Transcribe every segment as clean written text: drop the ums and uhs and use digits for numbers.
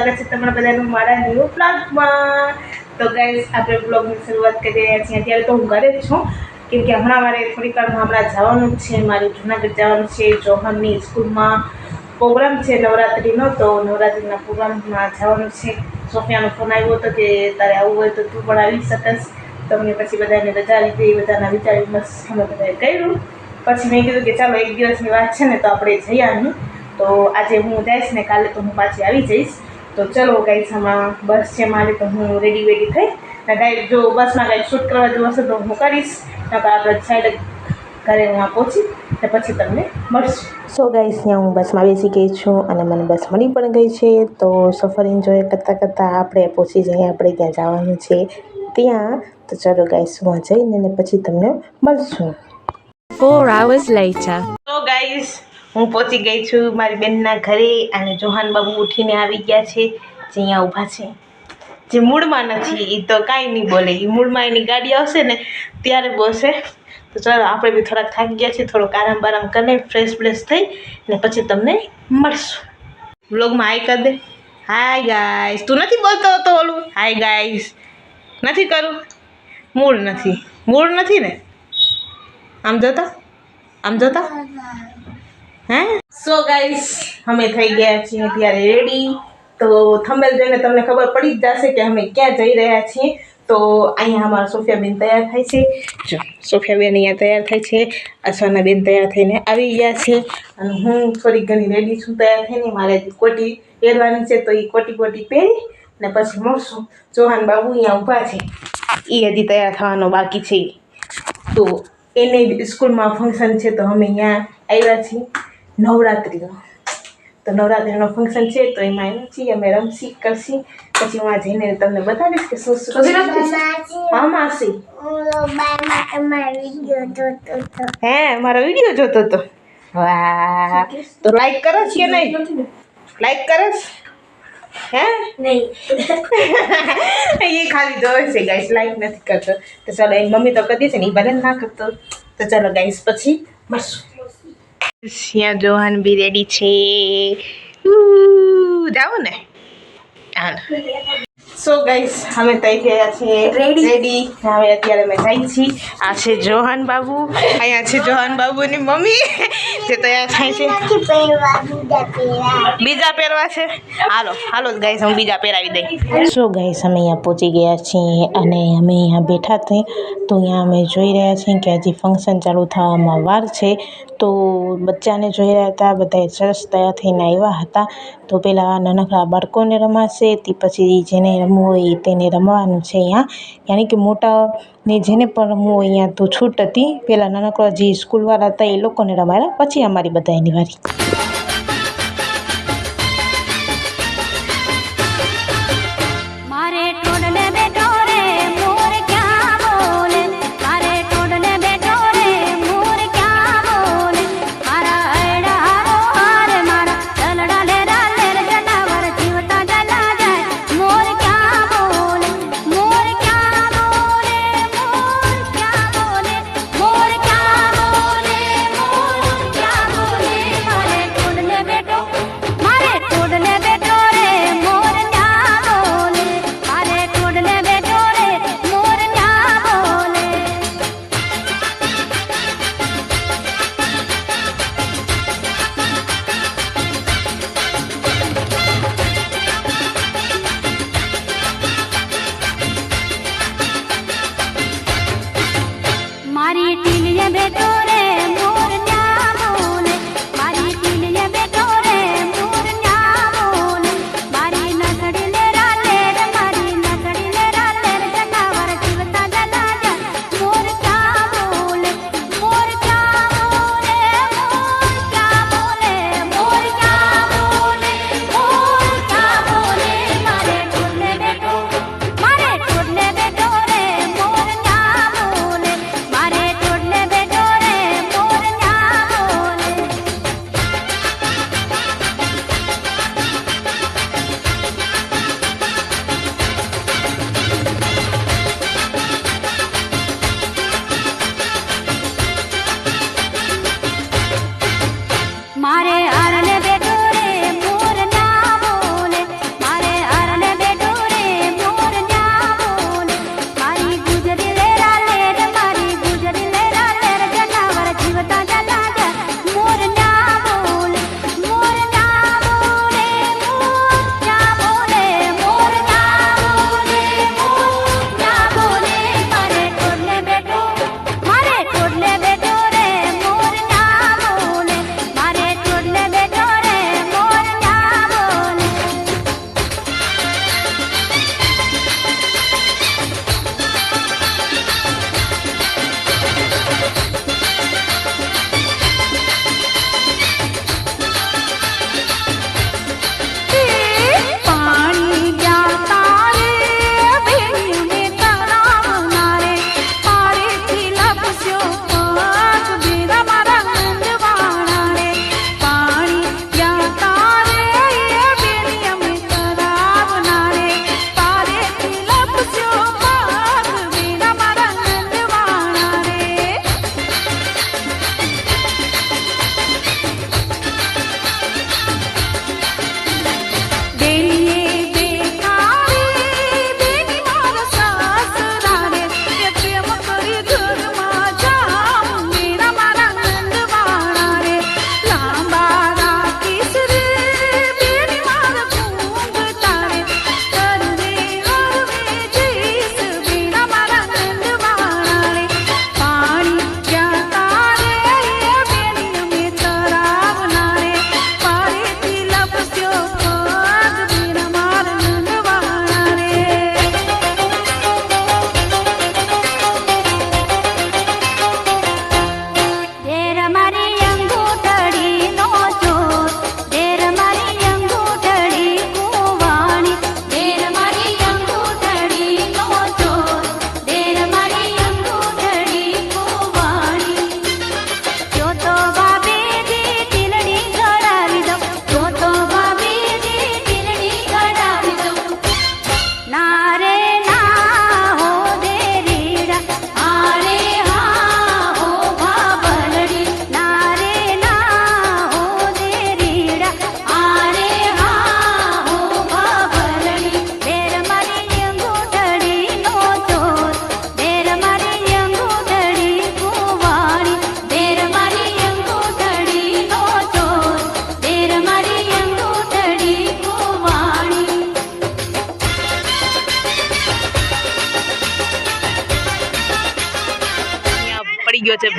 સ્વાગત છે તમારા બધાનું મારા ન્યૂ બ્લોગમાં। તો ગાઈસ આપણે બ્લોગની શરૂઆત કરી રહ્યા છીએ। અત્યારે તો હું ઘરે જ છું, કેમ કે હમણાં મારે થોડીક વારમાં હમણાં જવાનું છે, મારે જૂનાગઢ જવાનું છે। જોહનની સ્કૂલમાં પ્રોગ્રામ છે નવરાત્રિનો, તો નવરાત્રિના પ્રોગ્રામમાં જવાનું છે। સોફિયાનો ફોન આવ્યો હતો કે તારે આવવું હોય તો તું પણ આવી શકસ। તમને પછી બધાને રજા લીધી, બધાના વિચારી બસ અમે બધાએ કર્યું। પછી મેં કીધું કે ચાલો એક દિવસની વાત છે ને તો આપણે જઈ આવીએ। તો આજે હું જઈશ ને કાલે તો હું પાછી આવી જઈશ। તો ચલો ગાઈસ, હમણાં બસ છે મારી, તો હું રેડી થઈ ને ગાઈસ જો બસમાં ગાઈસ શૂટ કરવા જવું હશે તો હું કરીશ, નકર આપણે સાઈડ ઘરે હું પહોંચી ને પછી તમને મળશું। સો ગાઈસ, ત્યાં હું બસમાં બેસી ગઈ છું અને મને બસ મળી પણ ગઈ છે। તો સફર એન્જોય કરતાં કરતાં આપણે પહોંચી જઈએ, આપણે ત્યાં જવાનું છે ત્યાં। તો ચલો ગાઈસ, હું જઈને ને પછી તમને મળશું। 4 hours later. તો ગાઈસ, હું પહોંચી ગઈ છું મારી બેનના ઘરે અને જોહાન બાબુ ઉઠીને આવી ગયા છે, જે અહીંયા ઊભા છે। જે મૂડમાં નથી એ તો કાંઈ નહીં બોલે, એ મૂડમાં એની ગાડી આવશે ને ત્યારે બોલશે। તો ચાલો, આપણે બી થોડાક થાકી ગયા છીએ, થોડોક આરામ બારામ કરીને ફ્રેશ થઈ ને પછી તમને મળશું। વ્લોગમાં હાય કરી દે, હાય ગાઈસ। તું નથી બોલતો હતો ઓલું હાય ગાઈસ? નથી કરું, મૂડ નથી ને? આમ જોતા હે। સો ગાઈસ, અમે થઈ ગયા છીએ ત્યારે રેડી। તો થંબનેલ જોઈને તમને ખબર પડી જ જશે કે અમે ક્યાં જઈ રહ્યા છીએ। તો અહીંયા અમારા સોફિયાબેન તૈયાર થાય છે, જો સોફિયાબેન અહીંયા તૈયાર થાય છે, અસવાના બેન તૈયાર થઈને આવી ગયા છે અને હું થોડી ઘણી રેડી છું તૈયાર થઈને। મારે કોટી પહેરવાની છે, તો એ કોટી પહેરી ને પછી મળશું। જોહાન બાબુ અહીંયા ઊભા છે, એ હજી તૈયાર થવાનો બાકી છે। તો એને સ્કૂલમાં ફંક્શન છે, તો અમે અહીંયા આવ્યા છીએ નવરાત્રિનો। તો નવરાત્રિનો ફંક્શન છે, તો એમાં આવ્યા છીએ અમે, રમશી કરશી, પછી હું જઈને તમને બતાવીશ કે શું હા માસી હે મારો વિડીયો જોતો હતો। વાહ, તો લાઈક કરો કે નહીં? લાઈક કરો હે નહીં? એ ખાલી જોવે છે ગાઈસ, લાઈક નથી કરતો। તો ચાલો, એની મમ્મી તો કરી છે ને, એ ભલે ના કરતો। તો ચાલો ગાઈસ, પછી મળશું। ત્યાં જોહાન બી રેડી છે, જાઓ ને હાલ। સો ગાઈસ, અમે થઈ ગયા છીએ રેડી। હવે અત્યારે અમે જઈએ છીએ। આ છે જોહાન બાબુ, અહીંયા છે જોહાન બાબુની મમ્મી જે તૈયાર થાય છે। બીજા પહેરવા છે, હાલો ગાઈસ, હું બીજા પહેરાવી દઈ। સો ગાઈસ, અમે અહીંયા પહોંચી ગયા છીએ અને અમે અહીંયા બેઠા હતા। તો અહીંયા અમે જોઈ રહ્યા છીએ કે હજી ફંક્શન ચાલુ થવામાં વાર છે। તો બચ્ચાને જોઈ રહ્યા હતા, બધાએ સરસ તૈયાર થઈને આવ્યા હતા। તો પહેલાં નાનકડા બાળકોને રમાશે, તે પછી જેને રમવું હોય તેને રમવાનું છે અહીંયા, યાની કે મોટાને જેને પણ રમવું હોય અહીંયા તો છૂટ હતી। પહેલાં નાનકડા જે સ્કૂલવાળા હતા એ લોકોને રમાડ્યા, પછી અમારી બધાની વારી।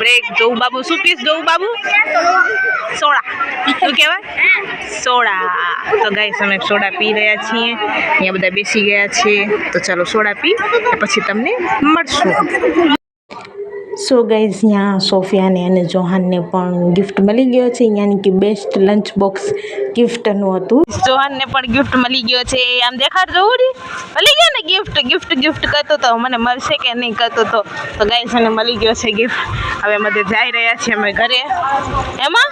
બ્રેક. જોવું બાબુ શું પીસ? જોવું બાબુ સોડા. શું કહેવાય? સોડા. તો ગાઈસ અમે સોડા પી રહ્યા છીએ. અહીંયા બધા બેસી ગયા છે. તો ચાલો સોડા પી પછી તમને મળશું. સો ગાઈઝ यहाँ સોફિયાને અને જોહાનને પણ ગિફ્ટ મળી ગયો છે. યાની કે બેસ્ટ લંચ બોક્સ ગિફ્ટનું હતું. જોહાનને પણ ગિફ્ટ મળી ગયો છે. આમ દેખાડજો ઉડી મળી ગયો ને ગિફ્ટ કરતો તો મને મળશે કે નહીં કરતો તો ગાઈઝ મને મળી ગયો છે ગિફ્ટ. હવે અમે જઈ રહ્યા છીએ અમે ઘરે. એમાં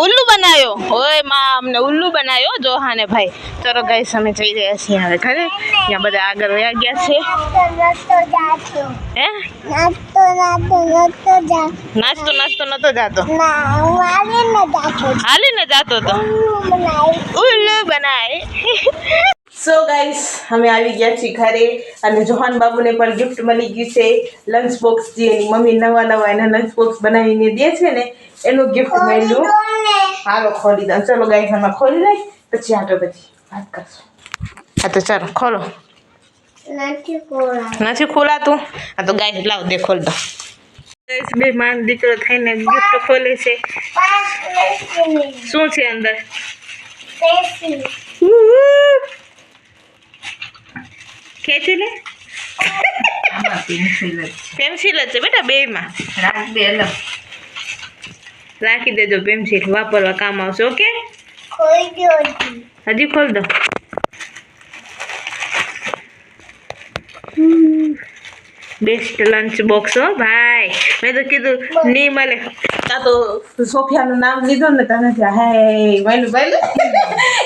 ઉલ્લુ બનાવ્યો ઓય માં, અમને ઉલ્લુ બનાવ્યો જોહાને ભાઈ. ચલો ગાઈસ અમે જઈ રહ્યા છીએ હવે ઘરે. ત્યાં બધા આગળ વયા ગયા છે. હે નાસ્તો નતો જાતો, હાલીને જાતો તો ઉલ્લુ બનાય. સો ગાઈસ અમે આવી ગયા છીએ ઘરે અને જોહાન બાબુને પણ ગિફ્ટ મળી ગયું છે લંચ બોક્સ. જે એની મમ્મી નવા એના લંચ બોક્સ બનાવીને દે છે ને એનું ગિફ્ટ મળ્યું. હાલો ખોલી દઉં. ચલો ગાઈસ અમે ખોલી લઈ પછી આગળ બધી વાત કરશું. હા તો ચાલો ખોલો. નથી ખોલાતું? હા તો ગાઈસ લાવ દે ખોલ દો. ગાઈસ બે માન દીકરો થઈને ગિફ્ટ ખોલે છે. શું છે અંદર? ખેંચી લે. પેન્સિલ જ છે બેટા બેમાં. રાખી દેજો પેન્સિલ, વાપરવા કામ આવશે. ઓકે હજી ખોલ દો. બેસ્ટ લંચ બોક્સ હો ભાઈ. મેં તો કીધું નહીં મળે. તા તો સોફિયાનું નામ લીધું ને તને હે વહેલું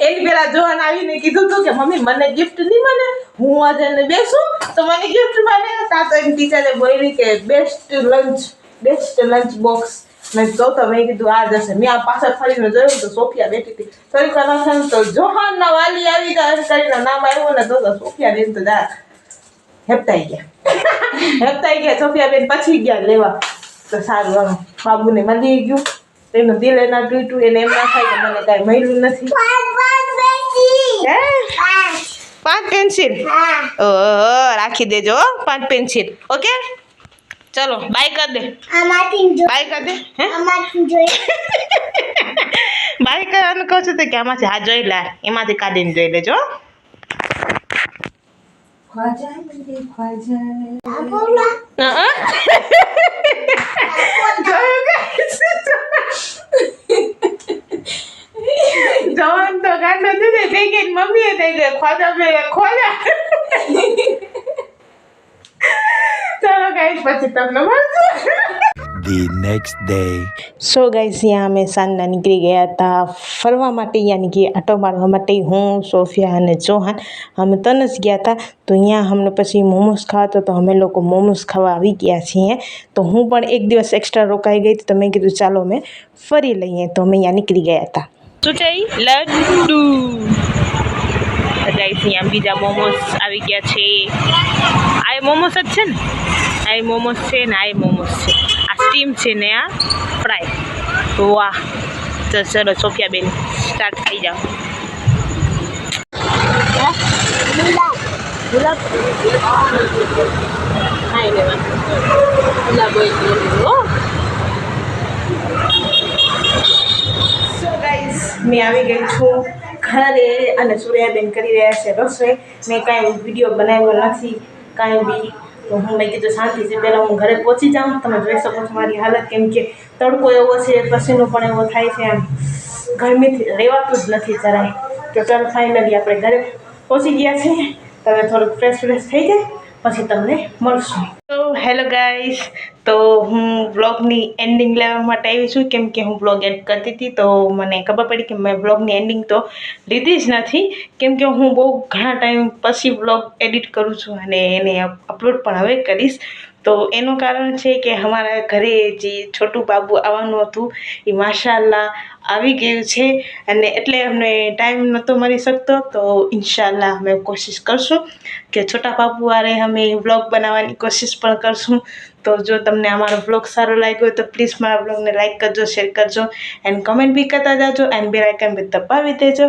એની પેલા જોવાને આવીને કીધું હતું કે મમ્મી મને ગિફ્ટ નહીં મળે, હું આજે બેસું તો મને ગિફ્ટ મળે. તા તો એની ટીચરે બોલી કે બેસ્ટ લંચ બોક્સ. મેં જોતો મેં કીધું આ જશે. મેં આ પાછળ ફરીને જોયું તો સોફિયા બેઠી હતી. થોડીક વાર તો જોહાનના વાલી આવી ગયા કરીને નામ આવ્યું ને તો સોફિયા બેન તો જા હેપતાઈ ગયા સોફિયા બેન પછી ગયા લેવા. તો સારું હવે બાબુને મળી ગયું. એનું દિલ એના તૂટ્યું એને એમ ના થાય કે મને કાંઈ મળ્યું નથી. 5 પેન્સિલ રાખી દેજો. 5 પેન્સિલ. ઓકે ચલો બાય કર દે. બાય કર દે. બાય કરવાનું કહું છું તો કે આમાંથી હા જોઈ લે, એમાંથી કાઢીને જોઈ લેજો. જવાન તો ગાંડો થઈ ગઈ મમ્મીએ થઈ ગઈ ખોજા. ચાલો ગાઈસ પછી તમને મળશું. The next day. So guys यहाँ અમે સાંજના નીકળી ગયા હતા ફરવા માટે, યાની કે આટો મારવા માટે. હું સોફિયા અને જોહાન અમે તને જ ગયા હતા. તો અહીંયા અમને પછી મોમોસ ખાવા તો અમે લોકો મોમોસ ખાવા આવી ગયા છીએ. તો હું પણ એક દિવસ એક્સ્ટ્રા રોકાઈ ગઈ તો મેં કીધું ચાલો અમે ફરી લઈએ. તો અમે અહીંયા નીકળી ગયા હતા. શું છે લડ્ડુ ગાઈસ. અહીંયા બીજા મોમોસ આવી ગયા છે. આ મોમોસ જ છે ને? આ મોમોસ છે ને આ મોમોસ છે. આ સ્ટીમ છે ને આ ફ્રાય. વાહ. તો ચલો સોફિયા બેન સ્ટાર્ટ થઈ જાઓ. ગુલાબ મેં આવી ગઈ છું ઘરે અને સૂર્યાબેન કરી રહ્યા છે રસોઈ. મેં કાંઈ વિડીયો બનાવ્યો નથી કાંઈ બી. તો હું મેં કીધું શાંતિથી પહેલાં હું ઘરે પહોંચી જાઉં. તમે જોઈ શકો છો મારી હાલત, કેમ કે તડકો એવો છે, પસીનો પણ એવો થાય છે. આમ ગરમીથી રહેવાતું જ નથી જરાય. તો ચાલો ફાઇનલી આપણે ઘરે પહોંચી ગયા છીએ. તમે થોડુંક ફ્રેશ થઈ જાય પછી તમને મળશું. તો હેલો ગાઈસ. તો હું બ્લોગની એન્ડિંગ લેવા માટે આવી છું, કેમ કે હું બ્લોગ એડ કરતી હતી તો મને ખબર પડી કે મેં બ્લોગની એન્ડિંગ તો લીધી જ નથી, કેમ કે હું બહુ ઘણા ટાઈમ પછી બ્લોગ એડિટ કરું છું અને એને અપલોડ પણ હવે કરીશ. તો એનું કારણ છે કે અમારા ઘરે જે છોટું બાબુ આવવાનું હતું એ માશાલ્લાહ આવી ગયું છે અને એટલે અમને ટાઈમ નહોતો મળી શકતો. તો ઇન્શાલ્લાહ અમે કોશિશ કરશું કે છોટા બાબુ વારે અમે વ્લોગ બનાવવાની કોશિશ પણ કરશું. તો જો તમને અમારો વ્લોગ સારો લાગ્યો હોય તો પ્લીઝ મારા વ્લોગને લાઈક કરજો, શેર કરજો એન્ડ કમેન્ટ બી કરતા જાજો એન્ડ બેલ આઇકન બી દબાવી દેજો.